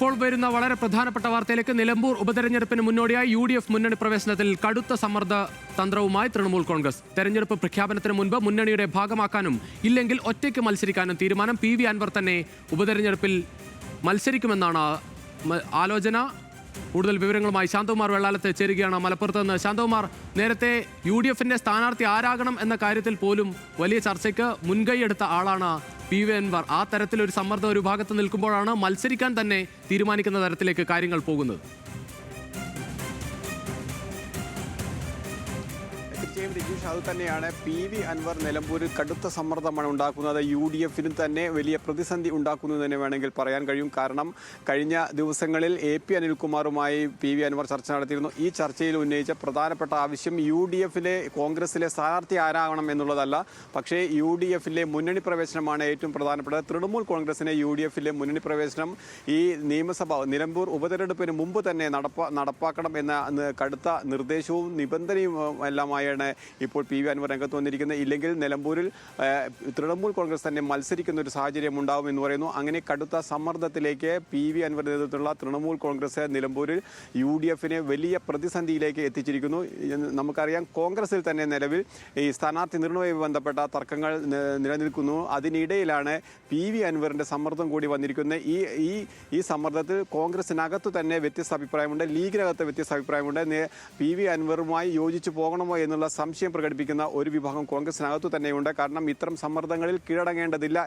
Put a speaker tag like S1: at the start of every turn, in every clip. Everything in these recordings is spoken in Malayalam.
S1: ഇപ്പോൾ വരുന്ന വളരെ പ്രധാനപ്പെട്ട വാർത്തയിലേക്ക്. നിലമ്പൂർ ഉപതെരഞ്ഞെടുപ്പിന് മുന്നോടിയായി UDF മുന്നണി പ്രവേശനത്തിൽ കടുത്ത സമ്മർദ്ദ തന്ത്രവുമായി തൃണമൂൽ കോൺഗ്രസ്. തെരഞ്ഞെടുപ്പ് പ്രഖ്യാപനത്തിന് മുൻപ് മുന്നണിയുടെ ഭാഗമാക്കാനും ഇല്ലെങ്കിൽ ഒറ്റയ്ക്ക് മത്സരിക്കാനും തീരുമാനം. PV അൻവർ തന്നെ ഉപതെരഞ്ഞെടുപ്പിൽ മത്സരിക്കുമെന്നാണ് ആലോചന. കൂടുതൽ വിവരങ്ങളുമായി ശാന്തകുമാർ വെള്ളാലത്ത് ചേരുകയാണ് മലപ്പുറത്ത് നിന്ന്. ശാന്തകുമാർ, നേരത്തെ UDFന്റെ സ്ഥാനാർത്ഥി ആരാകണം എന്ന കാര്യത്തിൽ പോലും വലിയ ചർച്ചയ്ക്ക് മുൻകൈയെടുത്ത ആളാണ് PV അൻവർ. ആ തരത്തിലൊരു സമ്മർദ്ദം ഒരു ഭാഗത്ത് നിൽക്കുമ്പോഴാണ് മത്സരിക്കാൻ തന്നെ തീരുമാനിക്കുന്ന തരത്തിലേക്ക് കാര്യങ്ങൾ പോകുന്നത്.
S2: രജീഷ്, അത് തന്നെയാണ്. PV അൻവർ നിലമ്പൂരിൽ കടുത്ത സമ്മർദ്ദമാണ് ഉണ്ടാക്കുന്നത്. UDFനും തന്നെ വലിയ പ്രതിസന്ധി ഉണ്ടാക്കുന്നു തന്നെ വേണമെങ്കിൽ പറയാൻ കഴിയും. കാരണം കഴിഞ്ഞ ദിവസങ്ങളിൽ AP അനിൽകുമാറുമായി PV അൻവർ ചർച്ച നടത്തിയിരുന്നു. ഈ ചർച്ചയിൽ ഉന്നയിച്ച പ്രധാനപ്പെട്ട ആവശ്യം UDFിലെ കോൺഗ്രസിലെ സ്ഥാനാർത്ഥി ആരാകണം എന്നുള്ളതല്ല, പക്ഷേ UDFിലെ മുന്നണി പ്രവേശനമാണ് ഏറ്റവും പ്രധാനപ്പെട്ടത്. തൃണമൂൽ കോൺഗ്രസിനെ UDFിലെ മുന്നണി പ്രവേശനം ഈ നിയമസഭ നിലമ്പൂർ ഉപതെരഞ്ഞെടുപ്പിന് മുമ്പ് തന്നെ നടപ്പാക്കണം എന്ന കടുത്ത നിർദ്ദേശവും നിബന്ധനയും എല്ലാമായാണ് ഇപ്പോൾ PV അൻവർ രംഗത്ത് വന്നിരിക്കുന്നത്. ഇല്ലെങ്കിൽ നിലമ്പൂരിൽ തൃണമൂൽ കോൺഗ്രസ് തന്നെ മത്സരിക്കുന്ന ഒരു സാഹചര്യം ഉണ്ടാവും എന്ന് പറയുന്നു. അങ്ങനെ കടുത്ത സമ്മർദ്ദത്തിലേക്ക് PV അൻവർ നേതൃത്വത്തിലുള്ള തൃണമൂൽ കോൺഗ്രസ് നിലമ്പൂരിൽ UDFിനെ വലിയ പ്രതിസന്ധിയിലേക്ക് എത്തിച്ചിരിക്കുന്നു. നമുക്കറിയാം, കോൺഗ്രസിൽ തന്നെ നിലവിൽ ഈ സ്ഥാനാർത്ഥി നിർണയവുമായി ബന്ധപ്പെട്ട തർക്കങ്ങൾ നിലനിൽക്കുന്നു. അതിനിടയിലാണ് PV അൻവറിന്റെ സമ്മർദ്ദം കൂടി വന്നിരിക്കുന്നത്. ഈ സമ്മർദ്ദത്തിൽ കോൺഗ്രസിനകത്ത് തന്നെ വ്യത്യസ്ത അഭിപ്രായമുണ്ട്, ലീഗിനകത്ത് വ്യത്യസ്ത അഭിപ്രായമുണ്ട്. PV അൻവറുമായി യോജിച്ചു പോകണമോ എന്നുള്ള സംശയം പ്രകടിപ്പിക്കുന്ന ഒരു വിഭാഗം കോൺഗ്രസിനകത്തു തന്നെയുണ്ട്. കാരണം ഇത്തരം സമ്മർദ്ദങ്ങളിൽ കീഴടങ്ങേണ്ടതില്ല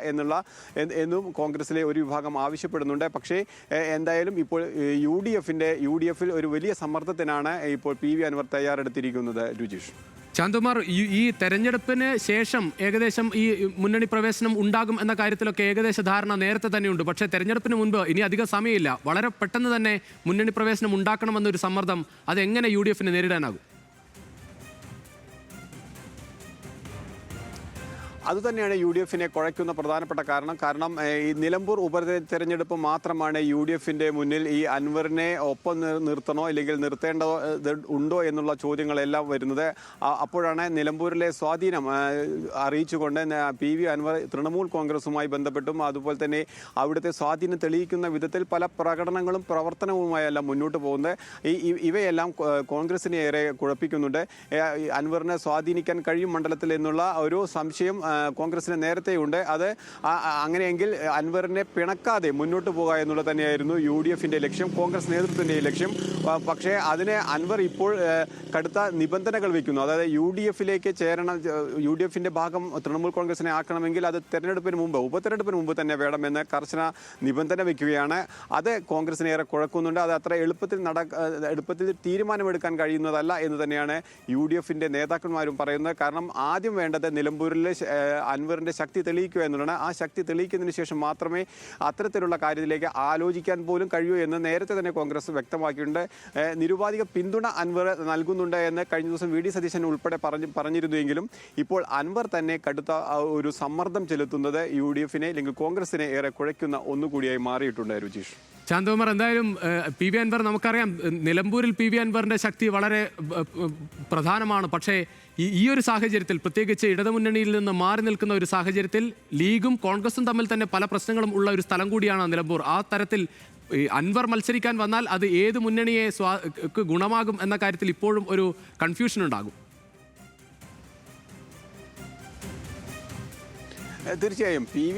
S2: എന്നും കോൺഗ്രസിലെ ഒരു വിഭാഗം ആവശ്യപ്പെടുന്നുണ്ട്. പക്ഷേ എന്തായാലും ഇപ്പോൾ UDFിൽ ഒരു വലിയ സമ്മർദ്ദത്തിനാണ് ഇപ്പോൾ PV അൻവർ തയ്യാറെടുത്തിരിക്കുന്നത്. രുചീഷ്,
S1: ശാന്തകുമാർ, ഈ തെരഞ്ഞെടുപ്പിന് ശേഷം ഏകദേശം ഈ മുന്നണി പ്രവേശനം ഉണ്ടാകും എന്ന കാര്യത്തിലൊക്കെ ഏകദേശ ധാരണ നേരത്തെ തന്നെയുണ്ട്. പക്ഷേ തെരഞ്ഞെടുപ്പിന് മുൻപ് ഇനി അധികം സമയമില്ല. വളരെ പെട്ടെന്ന് തന്നെ മുന്നണി പ്രവേശനം ഉണ്ടാക്കണമെന്നൊരു സമ്മർദ്ദം അതെങ്ങനെ UDFിന് നേരിടാനാകും?
S2: അതുതന്നെയാണ് UDFിനെ കുഴയ്ക്കുന്ന പ്രധാനപ്പെട്ട കാരണം ഈ നിലമ്പൂർ ഉപതെരഞ്ഞെടുപ്പ് മാത്രമാണ് UDFിൻ്റെ മുന്നിൽ ഈ അൻവറിനെ ഒപ്പം നിർത്തണോ അല്ലെങ്കിൽ നിർത്തേണ്ടോ ഉണ്ടോ എന്നുള്ള ചോദ്യങ്ങളെല്ലാം വരുന്നത്. അപ്പോഴാണ് നിലമ്പൂരിലെ സ്വാധീനം അറിയിച്ചുകൊണ്ട് PV അൻവർ തൃണമൂൽ കോൺഗ്രസുമായി ബന്ധപ്പെട്ടും അതുപോലെ തന്നെ അവിടുത്തെ സ്വാധീനം തെളിയിക്കുന്ന വിധത്തിൽ പല പ്രകടനങ്ങളും പ്രവർത്തനവുമായെല്ലാം മുന്നോട്ട് പോകുന്നത്. ഇവയെല്ലാം കോൺഗ്രസിനെ ഏറെ കുഴപ്പിക്കുന്നുണ്ട്. അൻവറിനെ സ്വാധീനിക്കാൻ കഴിയും മണ്ഡലത്തിൽ എന്നുള്ള ഒരു സംശയം കോൺഗ്രസിന് നേരത്തെയുണ്ട്. അത് അങ്ങനെയെങ്കിൽ അൻവറിനെ പിണക്കാതെ മുന്നോട്ട് പോകുക എന്നുള്ളത് തന്നെയായിരുന്നു UDFിൻ്റെ ലക്ഷ്യം, കോൺഗ്രസ് നേതൃത്വത്തിൻ്റെ ലക്ഷ്യം. പക്ഷേ അതിന് അൻവർ ഇപ്പോൾ കടുത്ത നിബന്ധനകൾ വയ്ക്കുന്നു. അതായത് UDFിലേക്ക് ചേരണം, UDFിൻ്റെ ഭാഗം തൃണമൂൽ കോൺഗ്രസിനെ ആക്കണമെങ്കിൽ അത് ഉപതെരഞ്ഞെടുപ്പിന് മുമ്പ് തന്നെ വേണമെന്ന് കർശന നിബന്ധന വയ്ക്കുകയാണ്. അത് കോൺഗ്രസിനെ ഏറെ കുഴക്കുന്നുണ്ട്. അത് അത്ര എളുപ്പത്തിൽ തീരുമാനമെടുക്കാൻ കഴിയുന്നതല്ല എന്ന് തന്നെയാണ് UDFിൻ്റെ നേതാക്കന്മാരും പറയുന്നത്. കാരണം ആദ്യം വേണ്ടത് നിലമ്പൂരിലെ അൻവറിന്റെ ശക്തി തെളിയിക്കുക എന്നുള്ളതാണ്. ആ ശക്തി തെളിയിക്കുന്നതിന് ശേഷം മാത്രമേ അത്തരത്തിലുള്ള കാര്യത്തിലേക്ക് ആലോചിക്കാൻ പോലും കഴിയൂ എന്ന് നേരത്തെ തന്നെ കോൺഗ്രസ് വ്യക്തമാക്കിയിട്ടുണ്ട്. നിരുപാധിക പിന്തുണ അൻവർ നൽകുന്നുണ്ട് എന്ന് കഴിഞ്ഞ ദിവസം VD സതീശൻ ഉൾപ്പെടെ പറഞ്ഞിരുന്നുവെങ്കിലും ഇപ്പോൾ അൻവർ തന്നെ കടുത്ത ഒരു സമ്മർദ്ദം ചെലുത്തുന്നത് UDFിനെ അല്ലെങ്കിൽ കോൺഗ്രസിനെ ഏറെ കുഴയ്ക്കുന്ന ഒന്നുകൂടിയായി മാറിയിട്ടുണ്ട്. രുചീഷ്,
S1: ശാന്തകുമാർ, എന്തായാലും PV അൻവർ, നമുക്കറിയാം നിലമ്പൂരിൽ PV അൻവറിന്റെ ശക്തി വളരെ പ്രധാനമാണ്. പക്ഷേ ഈ ഒരു സാഹചര്യത്തിൽ, പ്രത്യേകിച്ച് ഇടതുമുന്നണിയിൽ നിന്ന് മാറി നിൽക്കുന്ന ഒരു സാഹചര്യത്തിൽ ലീഗും കോൺഗ്രസും തമ്മിൽ തന്നെ പല പ്രശ്നങ്ങളും ഉള്ള ഒരു സ്ഥലം കൂടിയാണ് നിലമ്പൂർ. ആ തരത്തിൽ അൻവർ മത്സരിക്കാൻ വന്നാൽ അത് ഏത് മുന്നണിയെ ഗുണമാകും എന്ന കാര്യത്തിൽ ഇപ്പോഴും ഒരു കൺഫ്യൂഷൻ ഉണ്ടാകും.
S2: തീർച്ചയായും PV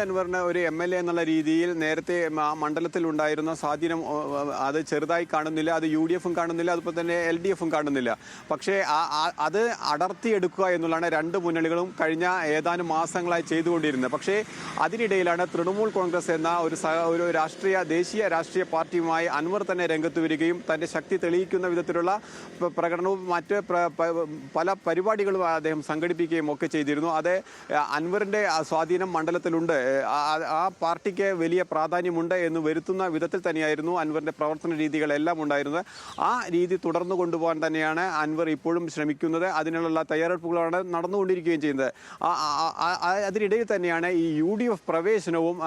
S2: അൻവറിന് ഒരു MLA എന്നുള്ള രീതിയിൽ നേരത്തെ മണ്ഡലത്തിൽ ഉണ്ടായിരുന്ന സ്വാധീനം അത് ചെറുതായി കാണുന്നില്ല, അത് UDFും കാണുന്നില്ല, അതുപോലെ തന്നെ LDFും കാണുന്നില്ല. പക്ഷേ അത് അടർത്തിയെടുക്കുക എന്നുള്ളതാണ് രണ്ട് മുന്നണികളും കഴിഞ്ഞ ഏതാനും മാസങ്ങളായി ചെയ്തുകൊണ്ടിരുന്നത്. പക്ഷേ അതിനിടയിലാണ് തൃണമൂൽ കോൺഗ്രസ് എന്ന ഒരു ദേശീയ രാഷ്ട്രീയ പാർട്ടിയുമായി അൻവർ തന്നെ രംഗത്ത് വരികയും തൻ്റെ ശക്തി തെളിയിക്കുന്ന വിധത്തിലുള്ള പ്രകടനവും മറ്റ് പല പരിപാടികളും അദ്ദേഹം സംഘടിപ്പിക്കുകയും ഒക്കെ ചെയ്തിരുന്നു. അത് അൻവറിൻ്റെ സ്വാധീനം മണ്ഡലത്തിലുണ്ട്, ആ പാർട്ടിക്ക് വലിയ പ്രാധാന്യമുണ്ട് എന്ന് വരുത്തുന്ന വിധത്തിൽ തന്നെയായിരുന്നു അൻവറിൻ്റെ പ്രവർത്തന രീതികളെല്ലാം ഉണ്ടായിരുന്നത്. ആ രീതി തുടർന്നു കൊണ്ടുപോകാൻ തന്നെയാണ് അൻവർ ഇപ്പോഴും ശ്രമിക്കുന്നത്. അതിനുള്ള തയ്യാറെടുപ്പുകളാണ് നടന്നുകൊണ്ടിരിക്കുകയും ചെയ്യുന്നത്. അതിനിടയിൽ തന്നെയാണ് ഈ UDF പ്രവേശനവും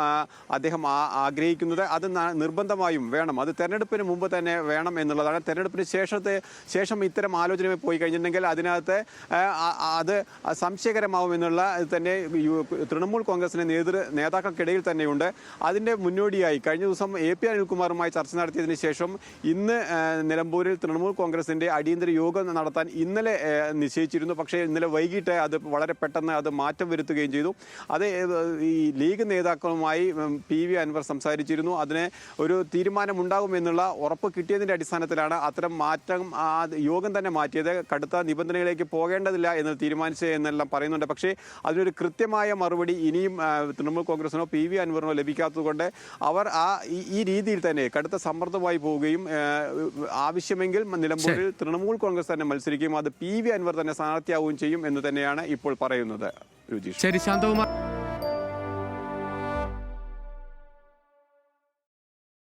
S2: അദ്ദേഹം ആഗ്രഹിക്കുന്നത്. അത് നിർബന്ധമായും വേണം, അത് തെരഞ്ഞെടുപ്പിന് മുമ്പ് തന്നെ വേണം എന്നുള്ളതാണ്. തെരഞ്ഞെടുപ്പിന് ശേഷം ഇത്തരം ആലോചന പോയി കഴിഞ്ഞിട്ടുണ്ടെങ്കിൽ അതിനകത്ത് അത് സംശയകരമാവുമെന്നുള്ള തന്നെ തൃണമൂൽ കോൺഗ്രസിന്റെ നേതാക്കൾക്കിടയിൽ തന്നെയുണ്ട്. അതിന്റെ മുന്നോടിയായി കഴിഞ്ഞ ദിവസം AP അനിൽകുമാറുമായി ചർച്ച നടത്തിയതിനു ശേഷം ഇന്ന് നിലമ്പൂരിൽ തൃണമൂൽ കോൺഗ്രസിന്റെ അടിയന്തര യോഗം നടത്താൻ ഇന്നലെ നിശ്ചയിച്ചിരുന്നു. പക്ഷേ ഇന്നലെ വൈകിട്ട് അത് വളരെ പെട്ടെന്ന് അത് മാറ്റം വരുത്തുകയും ചെയ്തു. അത് ഈ ലീഗ് നേതാക്കളുമായി PV അൻവർ സംസാരിച്ചിരുന്നു. അതിന് ഒരു തീരുമാനമുണ്ടാകുമെന്നുള്ള ഉറപ്പ് കിട്ടിയതിന്റെ അടിസ്ഥാനത്തിലാണ് അത്തരം മാറ്റം യോഗം തന്നെ മാറ്റിയത്. കടുത്ത നിബന്ധനകളിലേക്ക് പോകേണ്ടതില്ല എന്ന് തീരുമാനിച്ചത് എന്നെല്ലാം പറയുന്നുണ്ട്. പക്ഷേ അതിനൊരു കൃത്യമായ മറുപടി ഇനിയും തൃണമൂൽ കോൺഗ്രസിനോ PV അൻവറിനോ ലഭിക്കാത്തതുകൊണ്ട് അവർ ഈ രീതിയിൽ തന്നെ കടുത്ത സമ്മർദ്ദമായി പോവുകയും ആവശ്യമെങ്കിൽ നിലമ്പൂരിൽ തൃണമൂൽ കോൺഗ്രസ് തന്നെ മത്സരിക്കുകയും അത് PV അൻവർ തന്നെ സ്ഥാനാർത്ഥിയാവുകയും ചെയ്യും എന്ന് തന്നെയാണ് ഇപ്പോൾ പറയുന്നത്.
S1: ശരി, ശാന്തകുമാർ.